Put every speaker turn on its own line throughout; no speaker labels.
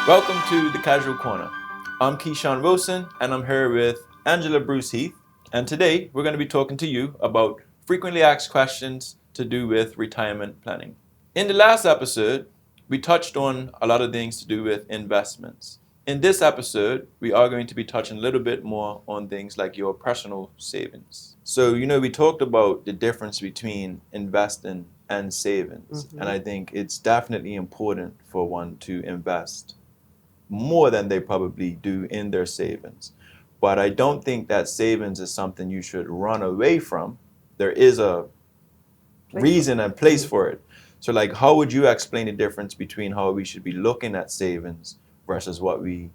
Welcome to the Casual Corner. I'm Keyshawn Wilson, and I'm here with Angela Bruce Heath. And today we're going to be talking to you about frequently asked questions to do with retirement planning. In the last episode, we touched on a lot of things to do with investments. In this episode, we are going to be touching a little bit more on things like your personal savings. So, we talked about the difference between investing and savings. And I think it's definitely important for one to invest more than they probably do in their savings. But I don't think that savings is something you should run away from. There is a reason and place for it. So like, how would you explain the difference between how we should be looking at savings versus what we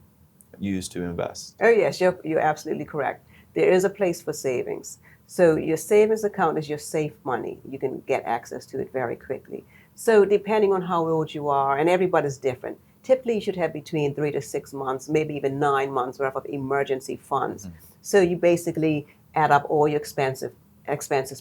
use to invest?
Oh yes, you're absolutely correct. There is a place for savings. So your savings account is your safe money. You can get access to it very quickly. So depending on how old you are, and everybody's different, typically you should have between 3 to 6 months, maybe even 9 months worth of emergency funds. So you basically add up all your expenses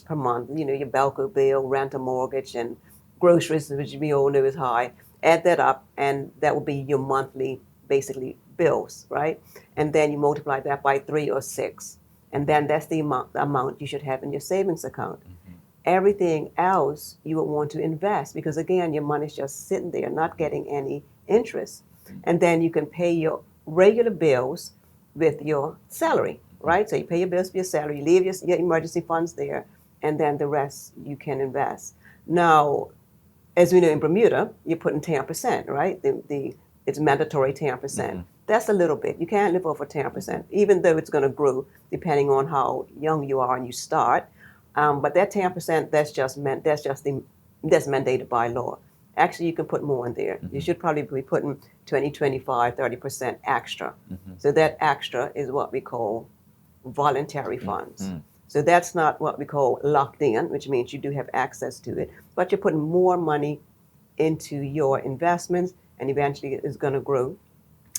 per month, your Belco bill, rent, a mortgage, and groceries, which we all know is high. Add that up, and that will be your monthly, basically, bills, right? And then you multiply that by 3 or 6, and then that's the amount you should have in your savings account. Everything else you would want to invest because, again, your money's just sitting there, not getting any interest. And then you can pay your regular bills with your salary, right? So you pay your bills with your salary, you leave your emergency funds there, and then the rest you can invest. Now, as we know in Bermuda, you're putting 10%, right? It's mandatory 10%. That's a little bit. You can't live over 10%, even though it's going to grow depending on how young you are and you start. But that 10%, that's mandated by law. Actually, you can put more in there. You should probably be putting 20, 25, 30% extra. So that extra is what we call voluntary funds. So that's not what we call locked in, which means you do have access to it, but you're putting more money into your investments, and eventually it's going to grow.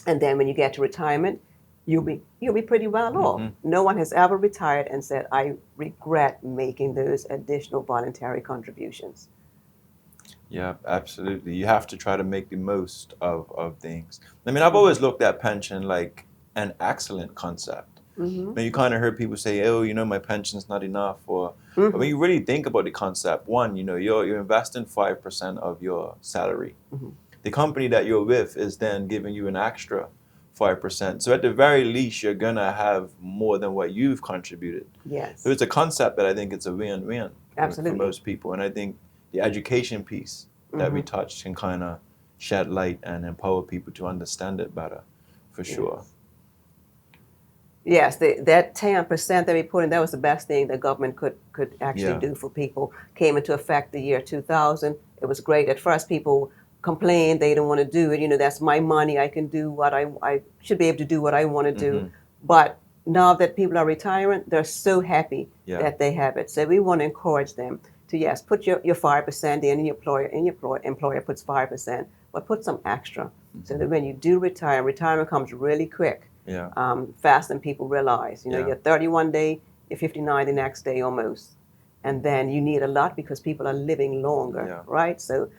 And then when you get to retirement, you'll be pretty well off. No one has ever retired and said, I regret making those additional voluntary contributions.
Yeah, absolutely. You have to try to make the most of things. I mean, I've always looked at pension like an excellent concept. Now you kind of heard people say, oh, my pension's not enough. Or but when you really think about the concept, one, you're investing 5% of your salary. The company that you're with is then giving you an extra 5%. So at the very least, you're going to have more than what you've contributed.
Yes.
So it's a concept that I think it's a win-win for
Absolutely.
most people. And I think the education piece that we touched can kind of shed light and empower people to understand it better, for sure.
Yes, that 10% that we put in, that was the best thing the government could actually do for people. Came into effect the year 2000. It was great. At first, people complained they didn't want to do it. That's my money. I can do what I should be able to do what I want to do. But now that people are retiring, they're so happy that they have it. So we want to encourage them to, yes, put your 5% in, and your employer puts 5%, but put some extra so that when you do retire, retirement comes really quick. Faster than people realize. You're 31 day, you're 59 the next day almost. And then you need a lot because people are living longer, right? So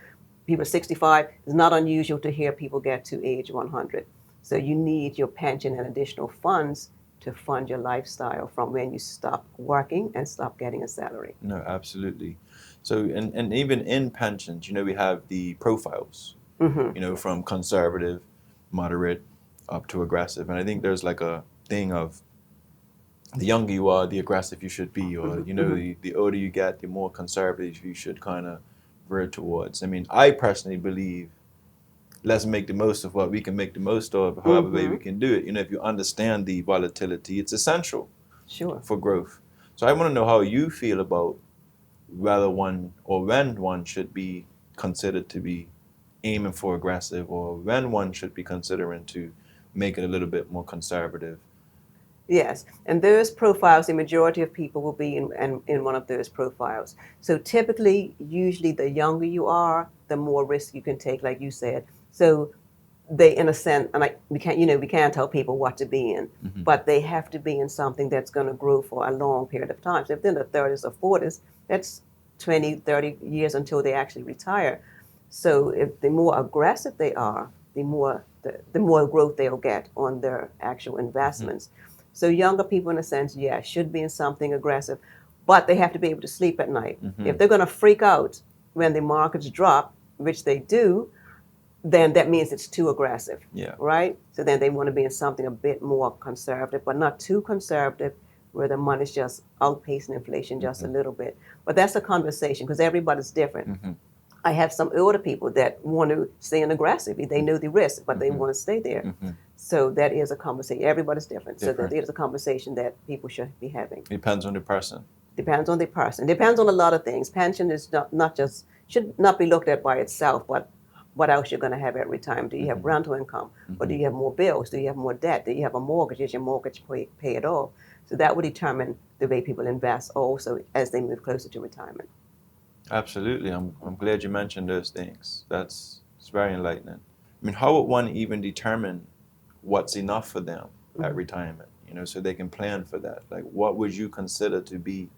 people 65, it's not unusual to hear people get to age 100. So you need your pension and additional funds to fund your lifestyle from when you stop working and stop getting a salary.
No, absolutely. So, and even in pensions, we have the profiles, from conservative, moderate, up to aggressive. And I think there's like a thing of the younger you are, the aggressive you should be, or, the older you get, the more conservative you should kind of veer towards. I mean, I personally believe let's make the most of what we can make the most of, however way we can do it. If you understand the volatility, it's essential for growth. So I want to know how you feel about whether one or when one should be considered to be aiming for aggressive, or when one should be considering to make it a little bit more conservative.
Yes, and those profiles, the majority of people will be in one of those profiles. So typically, usually the younger you are, the more risk you can take, like you said. So they, in a sense, and we can't tell people what to be in, but they have to be in something that's going to grow for a long period of time. So if they're in the 30s or 40s, that's 20, 30 years until they actually retire. So if the more aggressive they are, the the more growth they'll get on their actual investments. So younger people, in a sense, yeah, should be in something aggressive, but they have to be able to sleep at night. If they're going to freak out when the markets drop, which they do, then that means it's too aggressive,
Yeah.
right? So then they want to be in something a bit more conservative, but not too conservative, where the money's just outpacing inflation just a little bit. But that's a conversation because everybody's different. I have some older people that want to stay in aggressive. They know the risk, but they want to stay there. So that is a conversation. Everybody's different. So that is a conversation that people should be having.
Depends on the person.
Depends on the person. Depends on a lot of things. Pension is not just, should not be looked at by itself, but what else you're going to have at retirement. Do you have rental income? Or do you have more bills? Do you have more debt? Do you have a mortgage? Is your mortgage pay it off? So that would determine the way people invest also as they move closer to retirement.
Absolutely. I'm glad you mentioned those things. It's very enlightening. I mean, how would one even determine what's enough for them at retirement? You know, so they can plan for that. Like, what would you consider to be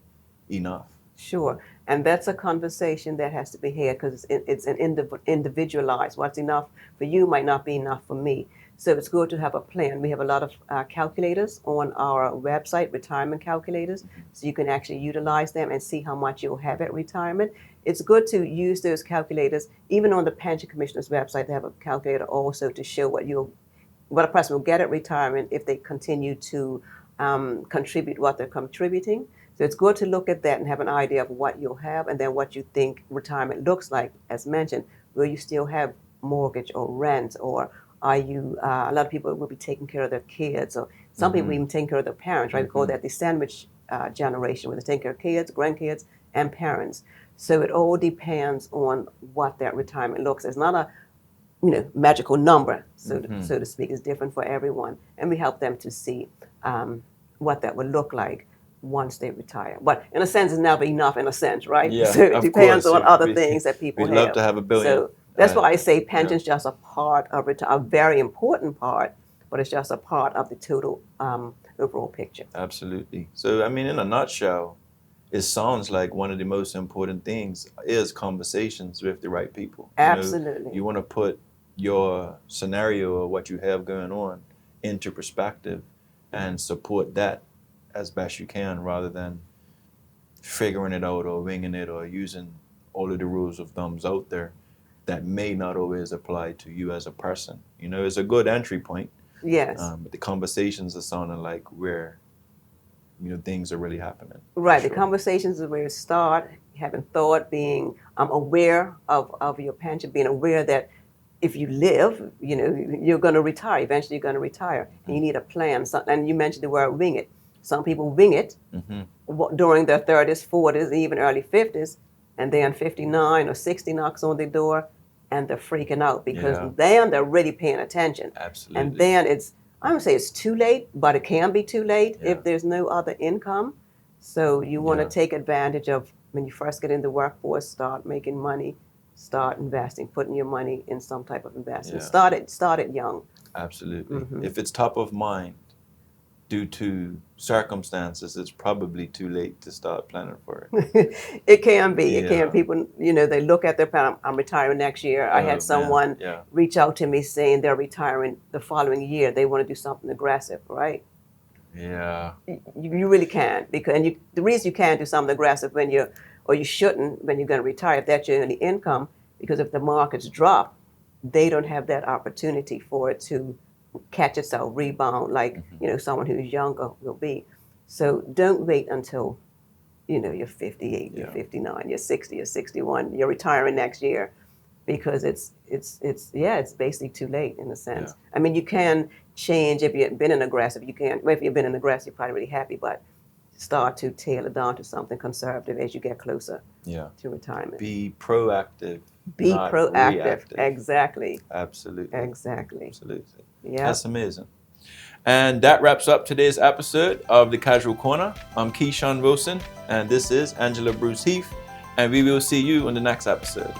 enough?
Sure. And that's a conversation that has to be had because it's an individualized. What's enough for you might not be enough for me. So it's good to have a plan. We have a lot of calculators on our website, retirement calculators, so you can actually utilize them and see how much you'll have at retirement. It's good to use those calculators. Even on the Pension Commissioner's website, they have a calculator also to show what a person will get at retirement if they continue to contribute what they're contributing. So it's good to look at that and have an idea of what you'll have and then what you think retirement looks like. As mentioned, will you still have mortgage or rent, or are you, a lot of people will be taking care of their kids, or some people even taking care of their parents, right? We call that the sandwich generation, where they take care of kids, grandkids, and parents. So it all depends on what that retirement looks like. It's not a magical number, so to speak. It's different for everyone. And we help them to see what that would look like once they retire. But in a sense, it's never enough in a sense, right?
Yeah,
so it
of
depends
course.
on other things that people
We'd
have.
love to have a billion.
So that's why I say pension's just a part of it, a very important part, but it's just a part of the total overall picture.
Absolutely. So, I mean, in a nutshell, it sounds like one of the most important things is conversations with the right people.
Absolutely.
You want to put your scenario or what you have going on into perspective and support that as best you can, rather than figuring it out or winging it or using all of the rules of thumbs out there that may not always apply to you as a person. You know, it's a good entry point.
Yes.
But the conversations are sounding like where, things are really happening.
Right.
Sure.
The conversations is where you start, having thought, being aware of your pension, being aware that if you live, you're going to retire. Eventually, you're going to retire. And you need a plan. And you mentioned the word wing it. Some people wing it during their 30s, 40s, even early 50s, and then 59 or 60 knocks on the door, and they're freaking out because then they're really paying attention.
Absolutely.
And then I don't say it's too late, but it can be too late if there's no other income. So you want to take advantage of when you first get in the workforce, start making money, start investing, putting your money in some type of investment. Start it young.
Absolutely. If it's top of mind due to circumstances, it's probably too late to start planning for it.
It can be. It can. People, they look at their plan. I'm retiring next year. I had someone reach out to me saying they're retiring the following year. They want to do something aggressive, right?
Yeah.
You really can't, because the reason you can't do something aggressive you shouldn't when you're going to retire, if that's your only income, because if the markets drop, they don't have that opportunity for it to catch itself, rebound like someone who's younger will be. So don't wait until you're 58, you're 59, you're 60, you're 61, you're retiring next year, because it's basically too late in a sense. I mean, you can change if you've been an aggressive. You can. Well, if you've been an aggressive, you're probably really happy, but start to tailor down to something conservative as you get closer to retirement.
Be proactive.
Be
not
proactive.
reactive.
Exactly.
Absolutely.
Exactly.
Absolutely.
Yeah.
That's amazing. And that wraps up today's episode of The Casual Corner. I'm Keyshawn Wilson, and this is Angela Bruce Heath, and we will see you on the next episode.